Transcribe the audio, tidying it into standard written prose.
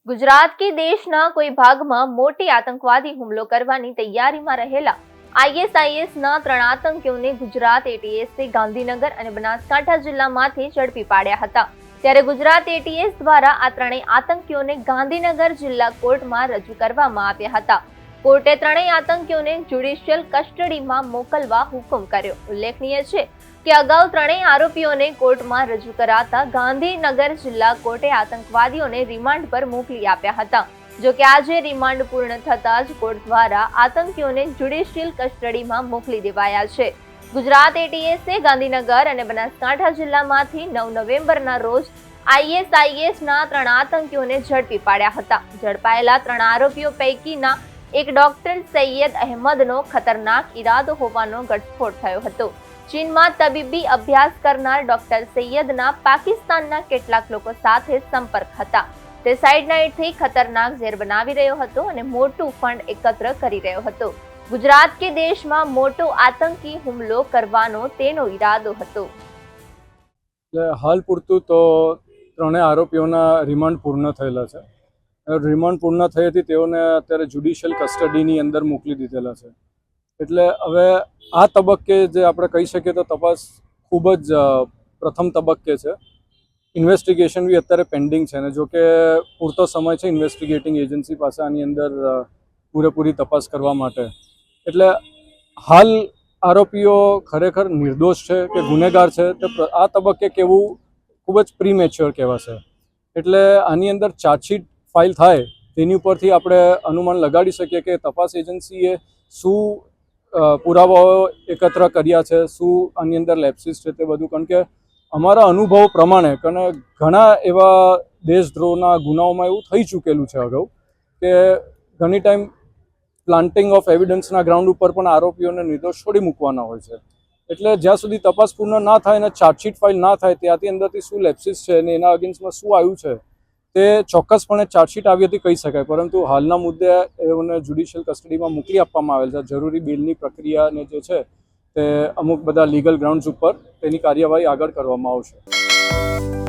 गुजरात के देशना कोई भागमां मोटी आतंकवादी हुमलो करवानी तैयारीमां रहेला आईएसआईएसना 3 आतंकीओने गुजरात एटीएसे गांधीनगर અને બનાસકાંઠા જિલ્લામાંથી ઝડપી પાડ્યા હતા। ત્યારે ગુજરાત એટીએસ દ્વારા આ ત્રણેય આતંકીઓને ગાંધીનગર જિલ્લા કોર્ટમાં રજૂ કરવામાં આવ્યા હતા। કોર્ટે ત્રણેય આતંકીઓને જ્યુડિશિયલ કસ્ટડીમાં મોકલવા હુકમ કર્યો। ઉલ્લેખનીય છે કે અગાઉ ત્રણેય આરોપીઓને કોર્ટમાં રજૂ કરાતા ગાંધીનગર જિલ્લા કોર્ટે આતંકવાદીઓને રિમાન્ડ પર મોકલી આપ્યા હતા। જો કે આજે રિમાન્ડ પૂર્ણ થતા જ કોર્ટ દ્વારા આતંકીઓને જ્યુડિશિયલ કસ્ટડીમાં મોકલી દેવાયા છે। ગુજરાત એટીએસે ગાંધીનગર અને બનાસકાંઠા જિલ્લામાંથી 9 નવેમ્બરના રોજ આઈએસઆઈએસના 3 આતંકીઓને ઝડપી પાડ્યા હતા। ઝડપાયેલા 3 આરોપીઓ પૈકીના એક ડોક્ટર સૈયદ અહેમદનો ખતરનાક ઇરાદો હોવાનો ઘટસ્ફોટ થયો હતો। ચીનમાં તબીબી અભ્યાસ કરનાર ડોક્ટર સૈયદના પાકિસ્તાનના કેટલાક લોકો સાથે સંપર્ક હતા। તે સાયનાઇડથી ખતરનાક ઝેર બનાવી રહ્યો હતો અને મોટું ફંડ એકત્ર કરી રહ્યો હતો। ગુજરાત કે દેશમાં મોટો આતંકી હુમલો કરવાનો તેનો ઇરાદો હતો। હાલ પૂરતું તો ત્રણેય આરોપીઓના રિમાન્ડ પૂર્ણ થયેલા છે। રિમાન્ડ પૂર્ણ થયેથી તેઓને અત્યારે જ્યુડિશિયલ કસ્ટડીની અંદર મોકલી દીધેલા છે। એટલે હવે આ તબક્કે જે આપણે કહી શકીએ તો તપાસ ખૂબ જ પ્રથમ તબક્કે છે। ઇન્વેસ્ટિગેશન બી અત્યારે પેન્ડિંગ છે ને જો કે પૂરતો સમય છે ઇન્વેસ્ટિગેટિંગ એજન્સી પાસે આની અંદર પૂરેપૂરી તપાસ કરવા માટે। એટલે હાલ આરોપીઓ ખરેખર નિર્દોષ છે કે ગુનેગાર છે તે આ તબક્કે કહેવું ખૂબ જ પ્રીમેચ્યોર કહેવાશે। એટલે આની અંદર ચાર્જશીટ ફાઇલ થાય તેની ઉપરથી આપણે અનુમાન લગાડી શકીએ કે તપાસ એજન્સીએ શું પુરાવાઓ એકત્ર કર્યા છે, શું આની અંદર લેપ્સિસ છે તે બધું। કારણ કે અમારા અનુભવ પ્રમાણે ઘણા એવા દેશદ્રોહના ગુનાઓમાં એવું થઈ ચૂકેલું છે અગાઉ કે ઘણી ટાઈમ પ્લાન્ટિંગ ઓફ એવિડન્સના ગ્રાઉન્ડ ઉપર પણ આરોપીઓને નિર્દોષ છોડી મૂકવાના હોય છે। એટલે જ્યાં સુધી તપાસ પૂર્ણ ના થાય અને ચાર્જશીટ ફાઇલ ના થાય ત્યાંથી અંદરથી શું લેપ્સિસ છે અને એના અગેન્સ્ટમાં શું આવ્યું છે તે ચોક્કસપણે ચાર્જશીટ આવી હતી કહી શકાય। પરંતુ હાલના મુદ્દે એઓને જ્યુડિશિયલ કસ્ટડીમાં મોકલી આપવામાં આવેલ છે। જરૂરી બિલની પ્રક્રિયાને જે છે તે અમુક બધા લીગલ ગ્રાઉન્ડ્સ ઉપર તેની કાર્યવાહી આગળ કરવામાં આવશે।